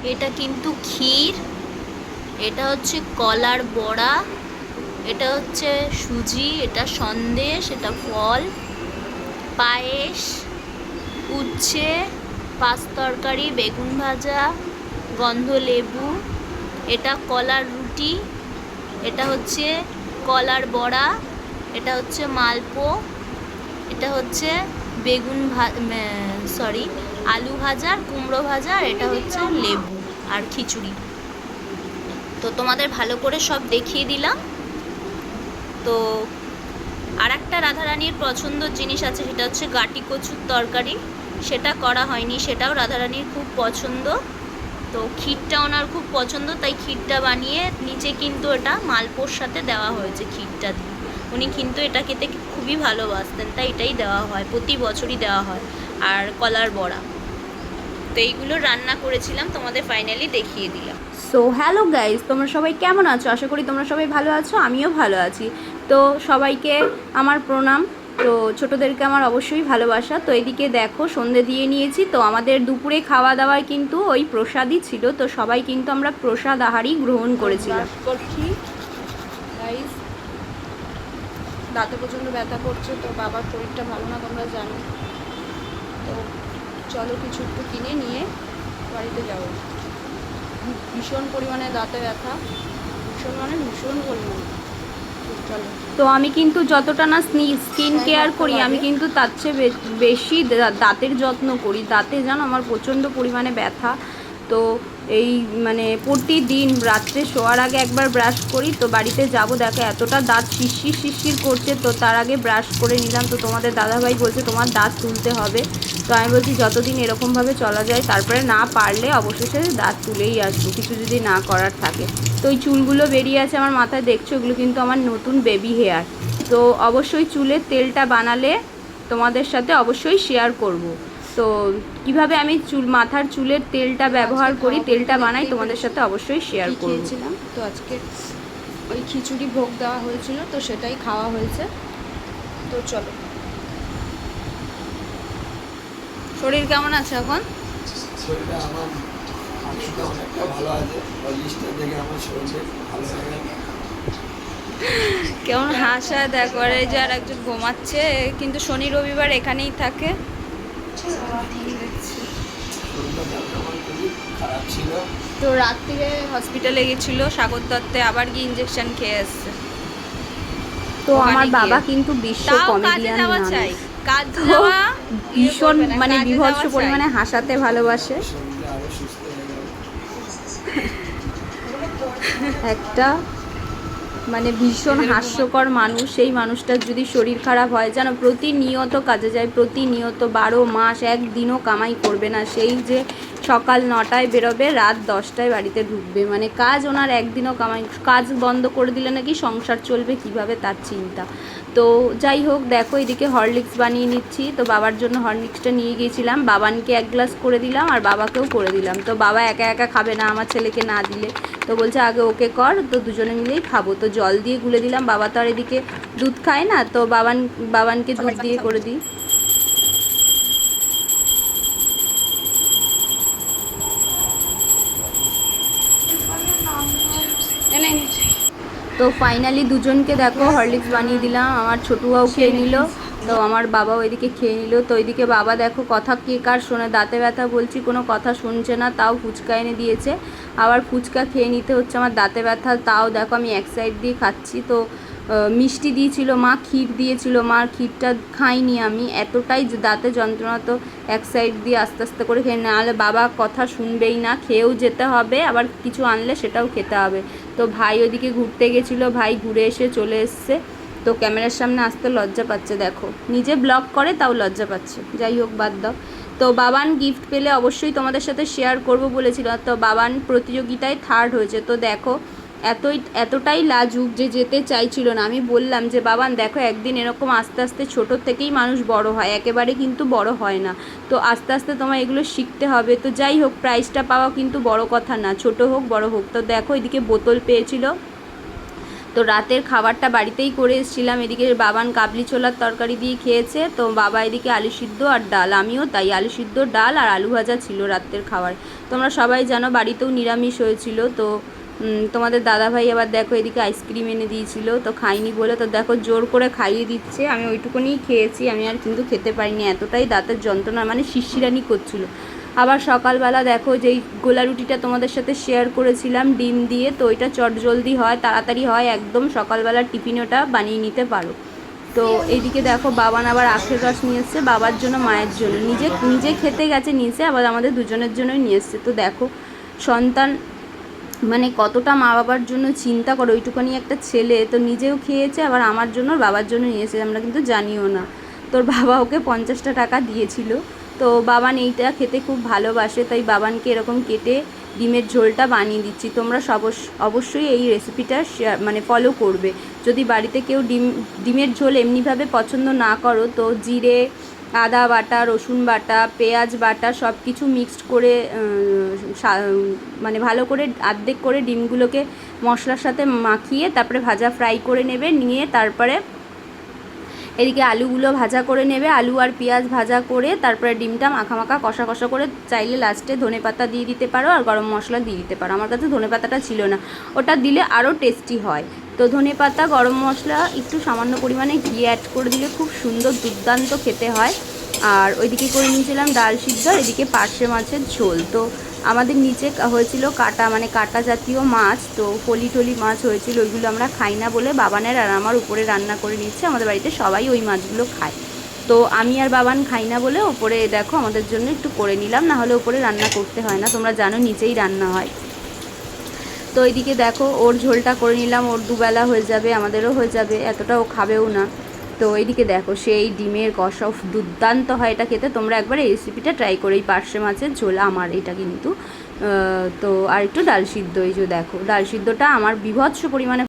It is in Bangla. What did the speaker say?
এটা কিন্তু ক্ষীর, এটা হচ্ছে কলার বড়া, এটা হচ্ছে সুজি, এটা সন্দেশ, এটা ফল, পায়েস, উচ্ছে, পাঁচ তরকারি, বেগুন ভাজা, গন্ধ লেবু, এটা কলার রুটি, এটা হচ্ছে কলার বড়া, এটা হচ্ছে মালপো, এটা হচ্ছে বেগুন সরি আলু ভাজা আর কুমড়ো ভাজা, আর এটা হচ্ছে লেবু আর খিচুড়ি। তো তোমাদের ভালো করে সব দেখিয়ে দিলাম। তো আর একটা রাধারানীর পছন্দের জিনিস আছে, সেটা হচ্ছে গাটি কচুর তরকারি। সেটা করা হয়নি, সেটাও রাধারানীর খুব পছন্দ। তো ক্ষীরটা ওনার খুব পছন্দ, তাই ক্ষীরটা বানিয়ে নিচে কিন্তু এটা মালপোর সাথে দেওয়া হয়েছে ক্ষীরটা দিয়ে। উনি কিন্তু এটা খেতে খুবই ভালোবাসতেন, তাই এটাই দেওয়া হয়, প্রতি বছরই দেওয়া হয়। আর কলার বড়া। তো এইগুলো রান্না করেছিলাম, তোমাদের ফাইনালি দেখিয়ে দিলাম। সো হ্যালো গাইজ, তোমরা সবাই কেমন আছো? আশা করি তোমরা সবাই ভালো আছো, আমিও ভালো আছি। তো সবাইকে আমার প্রণাম। তো ছোটোদেরকে আমার অবশ্যই ভালোবাসা। তো এদিকে দেখো সন্ধে দিয়ে নিয়েছি। তো আমাদের দুপুরে খাওয়া দাওয়ায় কিন্তু ওই প্রসাদই ছিল। তো সবাই কিন্তু আমরা প্রসাদ আহারই গ্রহণ করেছিলাম। করছি গাইজ, দাঁতে প্রচণ্ড ব্যথা করছে। তো বাবার শরীরটা ভালো না, তোমরা জানো। তো চলো কিছু একটু কিনে নিয়ে বাড়িতে যাবো। ভীষণ পরিমাণে দাঁতে ব্যথা, ভীষণ পরিমাণে। তো আমি কিন্তু যতটা না স্কিন কেয়ার করি, আমি কিন্তু তার চেয়ে বেশি দাঁতের যত্ন করি। দাঁতে জানো আমার প্রচণ্ড পরিমাণে ব্যথা। তো এই মানে প্রতিদিন রাত্রে শোয়ার আগে একবার ব্রাশ করি। তো বাড়িতে যাব, দেখো এতটা দাঁত শিরশির করছে। তো তার আগে ব্রাশ করে নিলাম। তো তোমাদের দাদাভাই বলছে তোমার দাঁত তুলতে হবে। তো আমি বলছি যতদিন এরকমভাবে চলা যায়, তারপরে না পারলে অবশেষে দাঁত তুলেই আসবো, কিছু যদি না করার থাকে। তো ওই চুলগুলো বেরিয়ে আছে আমার মাথায়, দেখছো ওগুলো কিন্তু আমার নতুন বেবি হেয়ার। তো অবশ্যই চুলের তেলটা বানালে তোমাদের সাথে অবশ্যই শেয়ার করব। তো কিভাবে আমি মাথার চুলের তেলটা ব্যবহার করি, তেলটা বানাই, তোমাদের সাথে অবশ্যই শেয়ার করেছিলাম। তো আজকে ওই খিচুড়ি ভোগ দেওয়া হয়েছিল, তো সেটাই খাওয়া হয়েছে। তো চলো, শরীর কেমন আছে এখন? শরীরটা আমার আজকে অনেকটা ভালো আছে। লিস্টটা দেখে আমার শরীরে ভালো লাগে। কেমন হাসা দেখো। আর এই যে আর একজন ঘুমাচ্ছে, কিন্তু শনি রবিবার এখানেই থাকে। খারাপ ছিল। তো রাত্রিরে হসপিটালে গেছিলো সাগর দত্তে, আবার গিয়ে ইঞ্জেকশন খেয়ে আসছে। তো আমার বাবা কিন্তু বিশ্ব কমেডিয়ান মানুষ। তো ভীষণ মানে বিভৎস পরিমাণে হাসাতে ভালোবাসে। একটা মানে ভীষণ হাস্যকর মানুষ। সেই মানুষটার যদি শরীর খারাপ হয়, যেন প্রতিনিয়ত কাজে যায়, প্রতিনিয়ত 12 মাস একদিনও কামাই করবে না। সেই যে সকাল 9টায় বেরোবে, রাত 10টায় বাড়িতে ঢুকবে, মানে কাজ ওনার একদিনও কামাই, কাজ বন্ধ করে দিলে নাকি সংসার চলবে কিভাবে তার চিন্তা। তো যাই হোক, দেখো এদিকে হরলিক্স বানিয়ে নিচ্ছি। তো বাবার জন্য হরলিক্সটা নিয়ে গিয়েছিলাম, বাবানকে 1 গ্লাস করে দিলাম আর বাবাকেও করে দিলাম। তো বাবা একা একা খাবে না আমার ছেলেকে না দিলে। তো বলছে আগে ওকে কর, তো দুজনে মিলেই খাবো। তো জল দিয়ে গুলে দিলাম, বাবা তো আর এদিকে দুধ খায় না। তো বাবানকে দুধ দিয়ে করে দিই। তো ফাইনালি দুজনকে দেখো হরলিক্স বানিয়ে দিলাম, আমার ছোটুয়াও খেয়ে নিল। তো আমার বাবাও এদিকে খেয়ে নিল। তো এদিকে বাবা দেখো কথা কে কার শোনে, দাঁতে ব্যথা বলছি কোনো কথা শুনছে না, তাও ফুচকা এনে দিয়েছে। আবার ফুচকা খেয়ে নিতে হচ্ছে আমার দাঁতে ব্যথা, তাও দেখো আমি এক সাইড দিয়ে খাচ্ছি। তো মিষ্টি দিয়েছিল মা, ক্ষীর দিয়েছিল মা, ক্ষীরটা খাইনি আমি, এতটাই দাঁতে যন্ত্রণা। তো এক সাইড দিয়ে আস্তে আস্তে করে খেয়ে, নাহলে বাবা কথা শুনবেই না, খেয়েও যেতে হবে, আবার কিছু আনলে সেটাও খেতে হবে। তো ভাই ওদিকে ঘুরতে গেছিলো, ভাই ঘুরে এসে চলে এসছে। তো ক্যামেরার সামনে আসতে লজ্জা পাচ্ছে, দেখো নিজে ব্লগ করে তাও লজ্জা পাচ্ছে। যাই হোক বাদ দাও। তো বাবান গিফট পেলে অবশ্যই তোমাদের সাথে শেয়ার করব বলেছিল। তো বাবান প্রতিযোগিতায় 3rd হয়েছে। তো দেখো এতটাই লাজুক যে যেতে চাইছিল না। আমি বললাম যে বাবান দেখো একদিন এরকম আস্তে আস্তে ছোটো থেকেই মানুষ বড় হয়, একেবারে কিন্তু বড় হয় না। তো আস্তে আস্তে তোমার এগুলো শিখতে হবে। তো যাই হোক, প্রাইজটা পাওয়া কিন্তু বড় কথা না, ছোট হোক বড় হোক। তো দেখো এদিকে বোতল পেয়েছিল, তো রাতের খাবারটা বাড়িতেই করে এসেছিলাম। এদিকে বাবান কাবলি ছোলার তরকারি দিয়ে খেয়েছে, তো বাবা এদিকে আলু সিদ্ধ আর ডাল, আমিও তাই আলু সিদ্ধ ডাল আর আলু ভাজা ছিল রাতের খাবার। তোমরা সবাই জানো বাড়িতেও নিরামিষ হয়েছিল। তো তোমাদের দাদাভাই আবার দেখো এদিকে আইসক্রিম এনে দিয়েছিল, তো খাইনি বলে তো দেখো জোর করে খাইয়ে দিচ্ছে। আমি ওইটুকুনি খেয়েছি, আমি আর কিন্তু খেতে পারিনি, এতটাই দাঁতের যন্ত্রণা, মানে শিরশিরানি করছিল। আবার সকালবেলা দেখো যেই গোলা রুটিটা তোমাদের সাথে শেয়ার করেছিলাম ডিম দিয়ে, তো ওইটা চটজলদি হয়, তাড়াতাড়ি হয়, একদম সকালবেলার টিফিন ওটা বানিয়ে নিতে পারো। তো এইদিকে দেখো বাবান আবার আখের রস নিয়ে এসছে বাবার জন্য, মায়ের জন্য, নিজে খেতে গেছে নিচে, আবার আমাদের দুজনের জন্যই নিয়ে এসছে। তো দেখো সন্তান মানে কতটা মা বাবার জন্য চিন্তা করো, ওইটুখানি একটা ছেলে তো নিজেও খেয়েছে, আবার আমার জন্য বাবার জন্য নিয়েছে, আমরা কিন্তু জানিও না। তোর বাবা ওকে 50টা টাকা দিয়েছিল। তো বাবান এইটা খেতে খুব ভালোবাসে, তাই বাবানকে এরকম কেটে ডিমের ঝোলটা বানিয়ে দিচ্ছি। তোমরা অবশ্যই এই রেসিপিটা মানে ফলো করবে। যদি বাড়িতে কেউ ডিমের ঝোল এমনিভাবে পছন্দ না করো, তো জিরে, আদা বাটা, রসুন বাটা, পেঁয়াজ বাটা সব কিছু মিক্সড করে মানে ভালো করে আর্ধেক করে ডিমগুলোকে মশলার সাথে মাখিয়ে তারপরে ভাজা ফ্রাই করে নেবে, নিয়ে তারপরে এদিকে আলুগুলো ভাজা করে নেবে, আলু আর পেঁয়াজ ভাজা করে তারপরে ডিমটা মাখা কষা করে চাইলে লাস্টে ধনেপাতা দিয়ে দিতে পারো আর গরম মশলা দিয়ে দিতে পারো। আমার কাছে ধনেপাতাটা ছিল না, ওটা দিলে আরও টেস্টি হয়। তো ধনেপাতা, গরম মশলা, একটু সামান্য পরিমাণে ঘি অ্যাড করে দিলে খুব সুন্দর দুর্দান্ত খেতে হয়। আর ওইদিকে করে নিয়েছিলাম ডাল সিদ্ধ, এদিকে পার্শে মাছের ঝোল। তো আমাদের নিচে হয়েছিল কাটা জাতীয় মাছ, তো ফলি মাছ হয়েছিল, ওইগুলো আমরা খাই না বলে বাবানের আর আমার উপরে রান্না করে নিচ্ছে। আমাদের বাড়িতে সবাই ওই মাছগুলো খায়, তো আমি আর বাবান খাই না বলে ওপরে দেখো আমাদের জন্য একটু করে নিলাম, না হলে ওপরে রান্না করতে হয় না, তোমরা জানো নিচেই রান্না হয়। তো এইদিকে দেখো ওর ঝোলটা করে নিলাম, ওর দুবেলা হয়ে যাবে, আমাদেরও হয়ে যাবে, এতটা ও খাবেও না। তো এইদিকে দেখো সেই ডিমের কষা দুর্দান্ত হয় এটা খেতে, তোমরা একবার এই রেসিপিটা ট্রাই করো। এই পার্শে মাছের ঝোল আমার এটা কিন্তু তো আর একটু ডাল সিদ্ধ, এই যে দেখো ডাল সিদ্ধটা আমার বিভৎস পরিমাণে